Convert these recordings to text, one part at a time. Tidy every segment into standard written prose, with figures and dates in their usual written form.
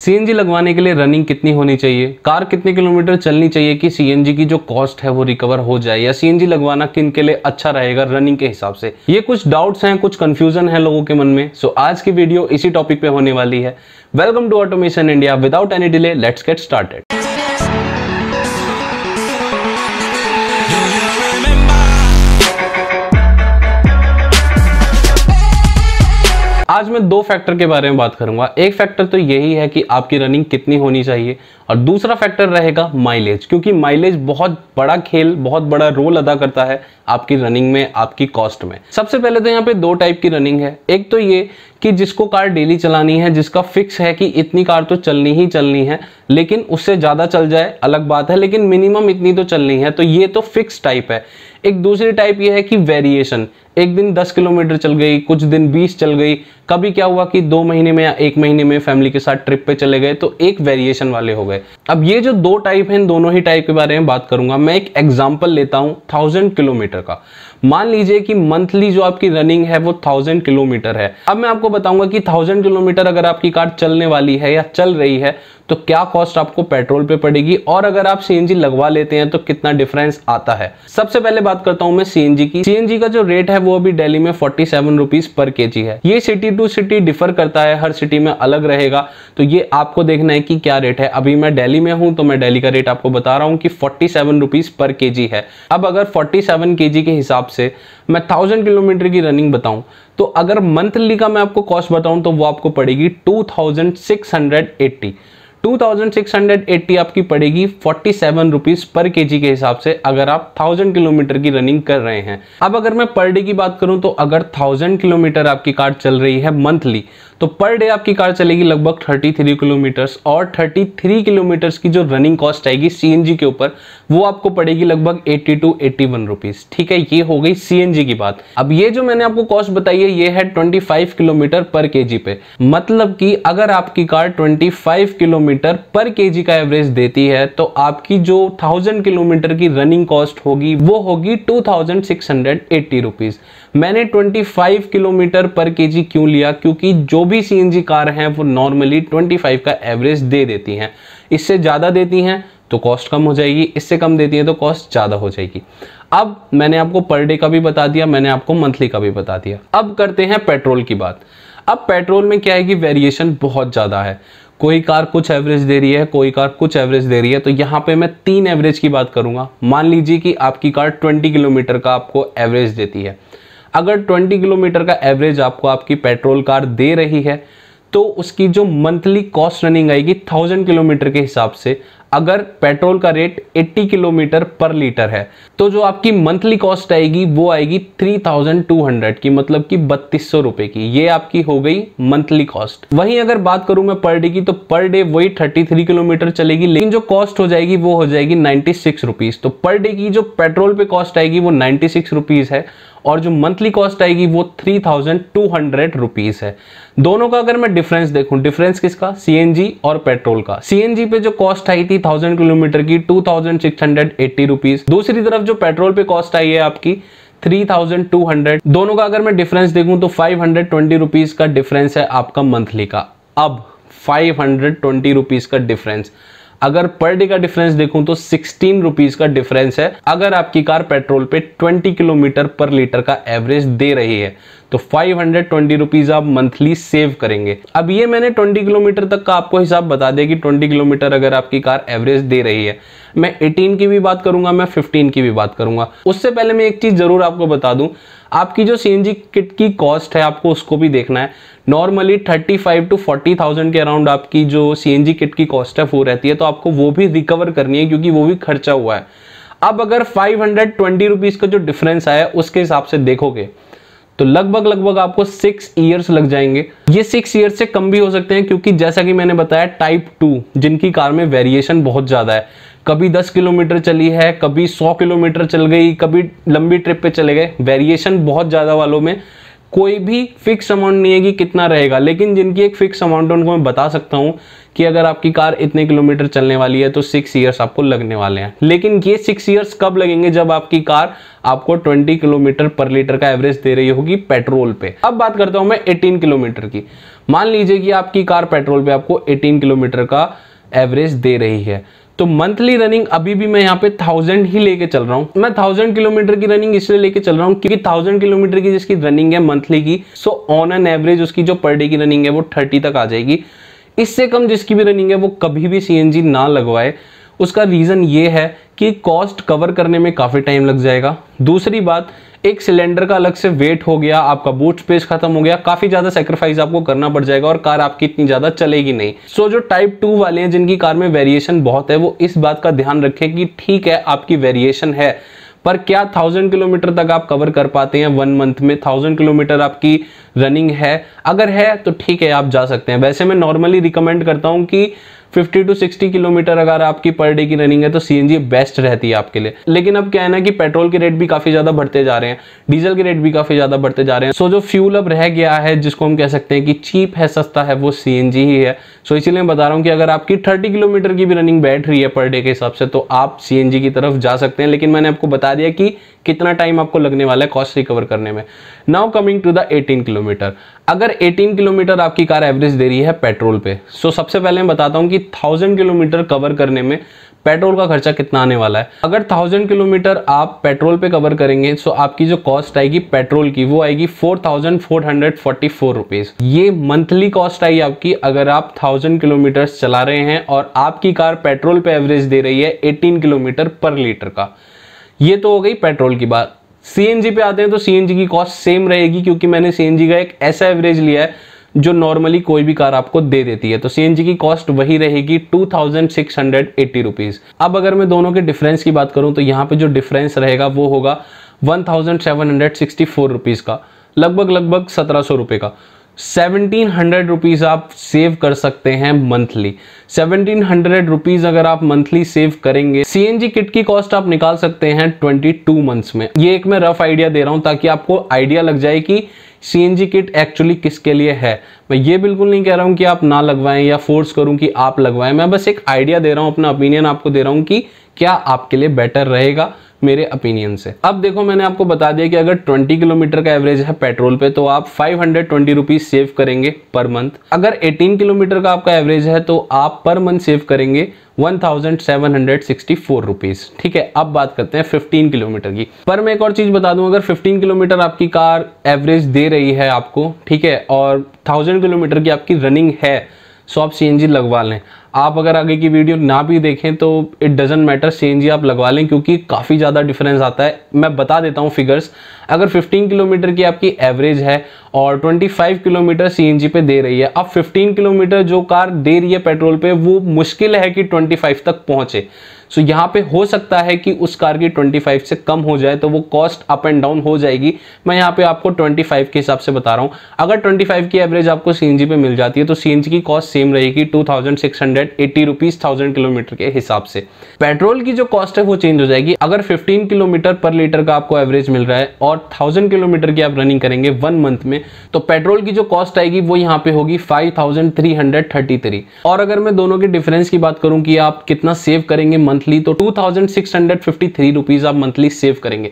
CNG लगवाने के लिए रनिंग कितनी होनी चाहिए, कार कितने किलोमीटर चलनी चाहिए कि सीएनजी की जो कॉस्ट है वो रिकवर हो जाए, या सीएनजी लगवाना किन के लिए अच्छा रहेगा रनिंग के हिसाब से। ये कुछ डाउट्स हैं, कुछ कंफ्यूजन है लोगों के मन में। सो आज की वीडियो इसी टॉपिक पे होने वाली है। Welcome to automation India. Without any delay let's get started. आज मैं दो फैक्टर के बारे में बात करूंगा। एक फैक्टर तो यही है कि आपकी रनिंग कितनी होनी चाहिए, और दूसरा फैक्टर रहेगा माइलेज, क्योंकि माइलेज बहुत बड़ा खेल, बहुत बड़ा रोल अदा करता है आपकी रनिंग में, आपकी कॉस्ट में। सबसे पहले तो यहाँ पे दो टाइप की रनिंग है। एक तो ये कि जिसको कार डेली चलानी है, जिसका फिक्स है कि इतनी कार तो चलनी ही चलनी है, लेकिन उससे ज़्यादा चल जाए अलग बात है, लेकिन मिनिमम इतनी तो चलनी है, तो ये तो फिक्स टाइप है। एक दूसरी टाइप ये है कि वेरिएशन, एक दिन 10 किलोमीटर चल गई, कुछ दिन 20 चल गई, कभी क्या हुआ कि 2 महीने में या 1 महीने में फैमिली के साथ ट्रिप पे चले गए, तो एक वेरिएशन वाले हो गए। अब ये जो दो टाइप हैं, दोनों ही टाइप के बारे में बात करूंगा। मैं एक एग्जांपल लेता हूं 1000 किलोमीटर का। मान लीजिए कि मंथली जो आपकी रनिंग है वो 1000 किलोमीटर है। अब मैं आपको बताऊंगा कि 1000 किलोमीटर अगर आपकी कार चलने वाली है या चल रही है तो क्या कॉस्ट आपको पेट्रोल पे पड़ेगी, और अगर आप सीएनजी लगवा लेते हैं तो कितना डिफरेंस आता है। सबसे पहले बात करता हूं मैं सीएनजी की। सीएनजी का जो रेट है वो अभी दिल्ली में 47 रुपीज पर केजी है। ये सिटी टू सिटी डिफर करता है, हर सिटी में अलग रहेगा, तो ये आपको देखना है कि क्या रेट है। अभी मैं दिल्ली में हूं तो मैं दिल्ली का रेट आपको बता रहा हूं कि 47 रुपीज पर केजी है। अब अगर 47 केजी के हिसाब से मैं 1000 किलोमीटर की रनिंग बताऊं, तो अगर मंथली का मैं आपको कॉस्ट बताऊं तो वो आपको पड़ेगी 2680 आपकी पड़ेगी 47 रुपीज पर केजी के हिसाब से, अगर आप 1000 किलोमीटर की रनिंग कर रहे हैं। अब अगर मैं पर डे की बात करूं तो अगर 1000 किलोमीटर आपकी कार चल रही है मंथली, तो पर डे आपकी कार चलेगी लगभग 33 किलोमीटर्स, और 33 किलोमीटर्स की जो रनिंग कॉस्ट आएगी सीएनजी के ऊपर वो आपको पड़ेगी लगभग 80 to 81 रुपीज। ठीक है, ये हो गई सीएनजी की बात। अब ये जो मैंने आपको कॉस्ट बताई है ये है 25 किलोमीटर पर केजी पे। मतलब कि अगर आपकी कार 25 किलोमीटर पर केजी का एवरेज देती है तो आपकी जो 1000 किलोमीटर की रनिंग कॉस्ट होगी वो होगी 2680 रुपीज। मैंने 25 किलोमीटर पर केजी क्यों लिया, क्योंकि जो भी सीएनजी कार हैं वो नॉर्मली 25 का एवरेज दे देती हैं। इससे ज़्यादा देती हैं तो कॉस्ट कम हो जाएगी, इससे कम देती हैं तो कॉस्ट ज़्यादा हो जाएगी। अब मैंने आपको पर डे का भी बता दिया, मैंने आपको मंथली का भी बता दिया। अब करते हैं पेट्रोल की बात। अब पेट्रोल में क्या है कि वेरिएशन बहुत ज़्यादा है। कोई कार कुछ एवरेज दे रही है, कोई कार कुछ एवरेज दे रही है, तो यहाँ पे मैं 3 एवरेज की बात करूंगा। मान लीजिए कि आपकी कार 20 किलोमीटर का आपको एवरेज देती है। अगर 20 किलोमीटर का एवरेज आपको आपकी पेट्रोल कार दे रही है तो उसकी जो मंथली कॉस्ट रनिंग आएगी 1000 किलोमीटर के हिसाब से, अगर पेट्रोल का रेट 80 किलोमीटर पर लीटर है तो जो आपकी मंथली कॉस्ट आएगी वो आएगी 3200 की, मतलब कि 3200 रुपए की। ये आपकी हो गई मंथली कॉस्ट। वहीं अगर बात करूं मैं पर डे की, तो पर डे वही 33 किलोमीटर चलेगी, लेकिन जो कॉस्ट हो जाएगी वो हो जाएगी 96 रुपीज। तो पर डे की जो पेट्रोल पे कॉस्ट आएगी वो 96 रुपीज है, और जो मंथली कॉस्ट आएगी वो 3200 रुपीज है। दोनों का अगर मैं डिफरेंस देखूं, डिफरेंस किसका, सीएनजी और पेट्रोल का। सीएनजी पे जो कॉस्ट आई थी 1000 किलोमीटर की 2680 रुपीज, दूसरी तरफ जो पेट्रोल पे कॉस्ट आई है आपकी 3200। दोनों का अगर मैं डिफरेंस देखूं तो 520 रुपीज का डिफरेंस है आपका मंथली का। अब 520 रुपीज का डिफरेंस, अगर पर डे का डिफरेंस देखूं तो 16 रुपीज का डिफरेंस है, अगर आपकी कार पेट्रोल पे 20 किलोमीटर पर लीटर का एवरेज दे रही है तो 520 रुपीज आप मंथली सेव करेंगे। अब ये मैंने 20 किलोमीटर तक का आपको हिसाब बता दिया कि 20 किलोमीटर अगर आपकी कार एवरेज दे रही है। मैं 18 की भी बात करूंगा, मैं 15 की भी बात करूंगा। उससे पहले मैं एक चीज जरूर आपको बता दूं, आपकी जो सीएनजी किट की कॉस्ट है आपको उसको भी देखना है। नॉर्मली 35 to 40,000 के अराउंड आपकी जो सीएनजी किट की कॉस्ट है वो रहती है, तो आपको वो भी रिकवर करनी है क्योंकि वो भी खर्चा हुआ है। अब अगर 520 रुपीज का जो डिफरेंस आया उसके हिसाब से देखोगे तो लगभग आपको 6 ईयर्स लग जाएंगे। ये 6 ईयर्स से कम भी हो सकते हैं, क्योंकि जैसा कि मैंने बताया टाइप 2 जिनकी कार में वेरिएशन बहुत ज़्यादा है, कभी 10 किलोमीटर चली है, कभी 100 किलोमीटर चल गई, कभी लंबी ट्रिप पे चले गए, वेरिएशन बहुत ज़्यादा वालों में कोई भी फिक्स अमाउंट नहीं है कि कितना रहेगा। लेकिन जिनकी एक फिक्स अमाउंट है उनको मैं बता सकता हूँ कि अगर आपकी कार इतने किलोमीटर चलने वाली है तो 6 ईयर्स आपको लगने वाले हैं। लेकिन ये 6 ईयर्स कब लगेंगे, जब आपकी कार आपको 20 किलोमीटर पर लीटर का एवरेज दे रही होगी पेट्रोल पे। अब बात करता हूं मैं 18 किलोमीटर की। मान लीजिए कि आपकी कार पेट्रोल पे आपको 18 किलोमीटर का एवरेज दे रही है, तो मंथली रनिंग अभी भी मैं यहाँ पे 1000 ही लेके चल रहा हूँ। मैं 1000 किलोमीटर की रनिंग इसलिए लेके चल रहा हूँ क्योंकि 1000 किलोमीटर की जिसकी रनिंग है मंथली की, सो ऑन एन एवरेज उसकी जो पर डे की रनिंग है वो 30 तक आ जाएगी। इससे कम जिसकी भी रनिंग है वो कभी भी सीएनजी ना लगवाए। उसका रीजन ये है कि कॉस्ट कवर करने में काफी टाइम लग जाएगा। दूसरी बात, एक सिलेंडर का अलग से वेट हो गया, आपका बूट स्पेस खत्म हो गया, काफी ज्यादा सेक्रीफाइस आपको करना पड़ जाएगा और कार आपकी इतनी ज्यादा चलेगी नहीं। सो जो टाइप 2 वाले हैं जिनकी कार में वेरिएशन बहुत है, वो इस बात का ध्यान रखें कि ठीक है आपकी वेरिएशन है, पर क्या 1000 किलोमीटर तक आप कवर कर पाते हैं 1 मंथ में? 1000 किलोमीटर आपकी रनिंग है, अगर है तो ठीक है आप जा सकते हैं। वैसे मैं नॉर्मली रिकमेंड करता हूं कि 50 to 60 किलोमीटर अगर आपकी पर डे की रनिंग है तो सीएनजी बेस्ट रहती है आपके लिए। लेकिन अब क्या है ना कि पेट्रोल के रेट भी काफी ज्यादा बढ़ते जा रहे हैं, डीजल के रेट भी काफी ज्यादा बढ़ते जा रहे हैं। सो जो फ्यूल अब रह गया है जिसको हम कह सकते हैं कि चीप है, सस्ता है, वो सीएनजी ही है। सो इसीलिए मैं बता रहा हूँ कि अगर आपकी 30 किलोमीटर की भी रनिंग बैठ रही है पर डे के हिसाब से तो आप सीएनजी की तरफ जा सकते हैं। लेकिन मैंने आपको बता दिया कि कितना टाइम आपको लगने वाला है कॉस्ट रिकवर करने में। Now coming to the 18 kilometre. अगर 18 किलोमीटर आपकी कार एवरेज दे रही है पेट्रोल पे, सो सबसे पहले मैं बताता हूं कि 1000 किलोमीटर कवर करने में पेट्रोल का खर्चा कितना आने वाला है। अगर 1000 किलोमीटर आप पेट्रोल पे कवर करेंगे सो आपकी जो कॉस्ट आएगी पेट्रोल की वो आएगी 4444 रुपीज। ये मंथली कॉस्ट आई आपकी अगर आप 1000 किलोमीटर चला रहे हैं और आपकी कार पेट्रोल पे एवरेज दे रही है 18 किलोमीटर पर लीटर का। ये तो हो गई पेट्रोल की बात। सीएनजी पे आते हैं तो सीएनजी की कॉस्ट सेम रहेगी क्योंकि मैंने सीएनजी का एक ऐसा एवरेज लिया है जो नॉर्मली कोई भी कार आपको दे देती है। तो सीएनजी की कॉस्ट वही रहेगी 2680 रुपीज। अब अगर मैं दोनों के डिफरेंस की बात करूं तो यहाँ पे जो डिफरेंस रहेगा वो होगा 1764 रुपीज का, लगभग 1700 रुपए का। 1700 रुपीज आप सेव कर सकते हैं मंथली। 1700 रुपीज अगर आप मंथली सेव करेंगे, सीएनजी किट की कॉस्ट आप निकाल सकते हैं 22 मंथ्स में। ये एक मैं रफ आइडिया दे रहा हूं ताकि आपको आइडिया लग जाए कि सीएनजी किट एक्चुअली किसके लिए है। मैं ये बिल्कुल नहीं कह रहा हूं कि आप ना लगवाएं या फोर्स करूं कि आप लगवाएं, मैं बस एक आइडिया दे रहा हूं, अपना ओपिनियन आपको दे रहा हूं कि क्या आपके लिए बेटर रहेगा मेरे ओपिनियन से। अब देखो मैंने आपको बता दिया कि अगर 20 किलोमीटर का एवरेज है पेट्रोल पे तो आप 520 रुपीज सेव करेंगे पर मंथ। अगर 18 किलोमीटर का आपका एवरेज है तो आप पर मंथ सेव करेंगे 1764 रुपीज। ठीक है, अब बात करते हैं 15 किलोमीटर की। पर मैं एक और चीज बता दूं, अगर 15 किलोमीटर आपकी कार एवरेज दे रही है आपको, ठीक है, और 1000 किलोमीटर की आपकी रनिंग है, सो आप सीएनजी लगवा लें। आप अगर आगे की वीडियो ना भी देखें तो इट डजंट मैटर, सीएनजी आप लगवा लें क्योंकि काफ़ी ज़्यादा डिफरेंस आता है। मैं बता देता हूँ फिगर्स। अगर 15 किलोमीटर की आपकी एवरेज है और 25 किलोमीटर सीएनजी पे दे रही है, अब 15 किलोमीटर जो कार दे रही है पेट्रोल पे वो मुश्किल है कि 25 तक पहुंचे। सो यहाँ पे हो सकता है कि उस कार की 25 से कम हो जाए, तो वो कॉस्ट अप एंड डाउन हो जाएगी। मैं यहाँ पे आपको 25 के हिसाब से बता रहा हूँ। अगर 25 की एवरेज आपको सीएनजी पे मिल जाती है तो सीएनजी की कॉस्ट सेम रहेगी 2680 रुपीज 1000 किलोमीटर के हिसाब से। पेट्रोल की जो कॉस्ट है वो चेंज हो जाएगी। अगर 15 किलोमीटर पर लीटर का आपको एवरेज मिल रहा है और 1000 किलोमीटर की आप रनिंग करेंगे 1 मंथ में, तो पेट्रोल की जो कॉस्ट आएगी वो यहाँ पे होगी 5333। और अगर मैं दोनों के डिफरेंस की बात करूं कि आप कितना सेव करेंगे मंथली, तो 2653 रुपीज आप मंथली सेव करेंगे।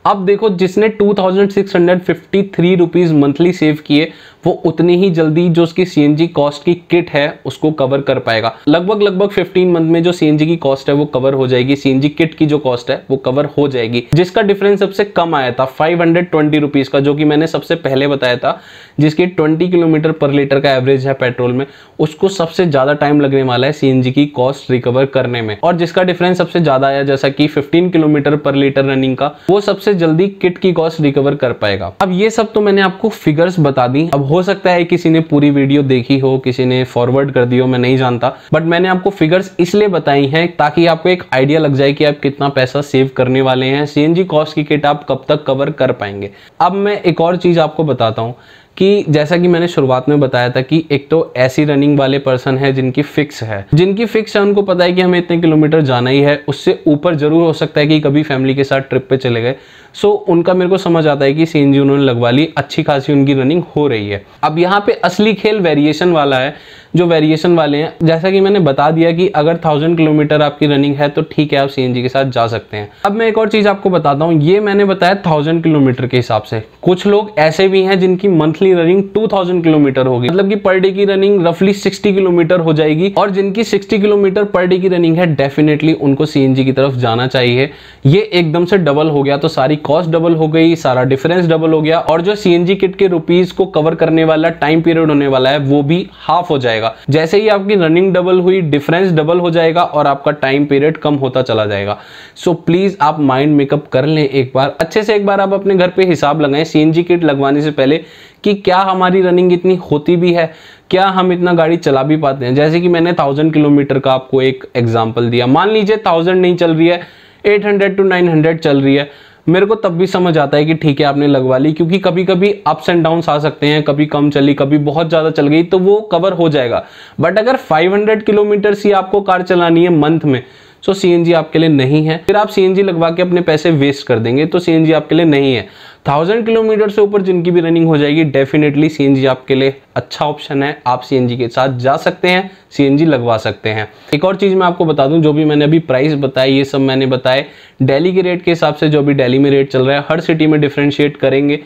अब देखो, जिसने 2653 रुपीज मंथली सेव किए वो उतनी ही जल्दी जो उसकी सीएनजी कॉस्ट की किट है उसको कवर कर पाएगा। लगभग 15 मंथ में जो सीएनजी की कॉस्ट है वो कवर हो जाएगी, सीएनजी किट की जो कॉस्ट है वो कवर हो जाएगी। जिसका डिफरेंस सबसे कम आया था 520 रुपीज का, जो कि मैंने सबसे पहले बताया था, जिसकी 20 किलोमीटर पर लीटर का एवरेज है पेट्रोल में, उसको सबसे ज्यादा टाइम लगने वाला है सीएनजी की कॉस्ट रिकवर करने में। और जिसका डिफरेंस सबसे ज्यादा आया जैसा कि 15 किलोमीटर पर लीटर रनिंग का, वो सबसे जल्दी किट की कॉस्ट रिकवर कर पाएगा। अब ये सब तो मैंने आपको फिगर्स बता दी। अब हो सकता है किसी ने पूरी वीडियो देखी हो, किसी ने फॉरवर्ड कर दी हो, मैं नहीं जानता, बट मैंने आपको फिगर्स इसलिए बताई हैं ताकि आपको एक आइडिया लग जाए कि आप कितना पैसा सेव करने वाले हैं, सीएनजी कॉस्ट की किट आप कब तक कवर कर पाएंगे। अब मैं एक और चीज आपको बताता हूं कि जैसा कि मैंने शुरुआत में बताया था कि एक तो ऐसी रनिंग वाले पर्सन है जिनकी फिक्स है, उनको पता है कि हमें इतने किलोमीटर जाना ही है, उससे ऊपर जरूर हो सकता है कि कभी फैमिली के साथ ट्रिप पे चले गए सो उनका मेरे को समझ आता है कि सीएनजी उन्होंने लगवा ली, अच्छी खासी उनकी रनिंग हो रही है। अब यहाँ पे असली खेल वेरिएशन वाला है। जो वेरिएशन वाले हैं, जैसा कि मैंने बता दिया कि अगर 1000 किलोमीटर आपकी रनिंग है तो ठीक है, आप सीएनजी के साथ जा सकते हैं। अब मैं एक और चीज आपको बताता हूँ, ये मैंने बताया 1000 किलोमीटर के हिसाब से। कुछ लोग ऐसे भी हैं जिनकी मंथली रनिंग 2000 किलोमीटर होगी, मतलब कि पर डे की रनिंग रफली 60 किलोमीटर हो जाएगी। और जिनकी 60 किलोमीटर पर डे की रनिंग है, डेफिनेटली उनको सीएनजी की तरफ जाना चाहिए। ये एकदम से डबल हो गया तो सारी कॉस्ट डबल हो गई, सारा डिफरेंस डबल हो गया, और जो सीएनजी किट के रुपीस को कवर करने वाला टाइम पीरियड होने वाला है वो भी हाफ हो जाएगा। जैसे ही आपकी रनिंग डबल हुई, डिफरेंस डबल हो जाएगा और आपका टाइम पीरियड कम होता चला जाएगा। सो प्लीज आप माइंड मेकअप कर लें एक बार अच्छे से, एक बार आप अपने घर पे हिसाब लगाएं सीएनजी किट लगवाने से पहले कि क्या हमारी रनिंग इतनी होती भी है, क्या हम इतना गाड़ी चला भी पाते हैं। जैसे कि मैंने 1000 किलोमीटर का आपको एक एग्जांपल दिया, मान लीजिए 1000 नहीं चल रही है, 800 to 900 चल रही है, मेरे को तब भी समझ आता है कि ठीक है आपने लगवा ली, क्योंकि कभी कभी अप्स एंड डाउन्स आ सकते हैं, कभी कम चली, कभी बहुत ज्यादा चल गई, तो वो कवर हो जाएगा। बट अगर 500 किलोमीटर ही आपको कार चलानी है मंथ में, सो सीएनजी आपके लिए नहीं है। फिर आप सीएनजी लगवा के अपने पैसे वेस्ट कर देंगे, तो सीएनजी आपके लिए नहीं है। 1000 किलोमीटर से ऊपर जिनकी भी रनिंग हो जाएगी, डेफिनेटली सीएनजी आपके लिए अच्छा ऑप्शन है। आप सीएनजी के साथ जा सकते हैं, सीएनजी लगवा सकते हैं। एक और चीज मैं आपको बता दूं, जो भी मैंने अभी प्राइस बताया, ये सब मैंने बताए दिल्ली के रेट के हिसाब से। जो भी दिल्ली में रेट चल रहा है, हर सिटी में डिफरेंशिएट करेंगे।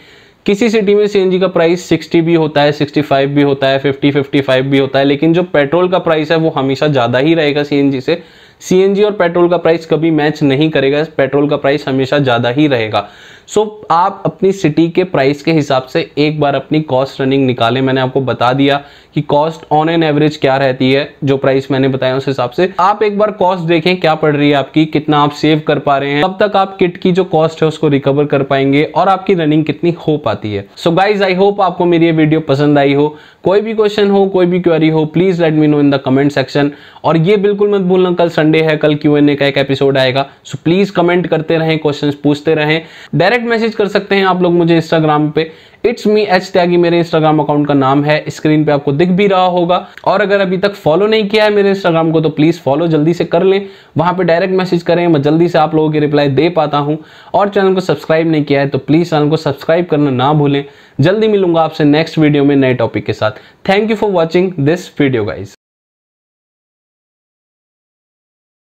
किसी सिटी में सीएनजी का प्राइस 60 भी होता है, 65 भी होता है, 50-55 भी होता है, लेकिन जो पेट्रोल का प्राइस है वो हमेशा ज्यादा ही रहेगा सीएनजी से। सीएनजी और पेट्रोल का प्राइस कभी मैच नहीं करेगा, पेट्रोल का प्राइस हमेशा ज्यादा ही रहेगा। सो आप अपनी सिटी के प्राइस के हिसाब से एक बार अपनी कॉस्ट रनिंग निकालें। मैंने आपको बता दिया कि कॉस्ट ऑन एन एवरेज क्या रहती है, जो प्राइस मैंने बताया उस हिसाब से आप एक बार कॉस्ट देखें क्या पड़ रही है आपकी, कितना आप सेव कर पा रहे हैं, तब तक आप किट की जो कॉस्ट है उसको रिकवर कर पाएंगे और आपकी रनिंग कितनी हो पाती है। सो गाइज, आई होप आपको मेरी ये वीडियो पसंद आई हो। कोई भी क्वेश्चन हो, कोई भी क्वेरी हो, please let me know in the comment section. और ये बिल्कुल मत भूलना, कल संडे है, कल Q&A का एक एपिसोड आएगा। सो प्लीज कमेंट करते रहें, क्वेश्चंस पूछते रहें। डायरेक्ट मैसेज कर सकते हैं आप लोग मुझे इंस्टाग्राम पे, इट्स मी एच त्यागी मेरे इंस्टाग्राम अकाउंट का नाम है, स्क्रीन पे आपको दिख भी रहा होगा। और अगर अभी तक फॉलो नहीं किया है मेरे इंस्टाग्राम को, तो प्लीज फॉलो जल्दी से कर लें, वहां पे डायरेक्ट मैसेज करें, मैं जल्दी से आप लोगों की रिप्लाई दे पाता हूं। और चैनल को सब्सक्राइब नहीं किया है तो प्लीज चैनल को सब्सक्राइब करना ना भूलें। जल्दी मिलूंगा आपसे नेक्स्ट वीडियो में नए टॉपिक के साथ। Thank you for watching this video guys.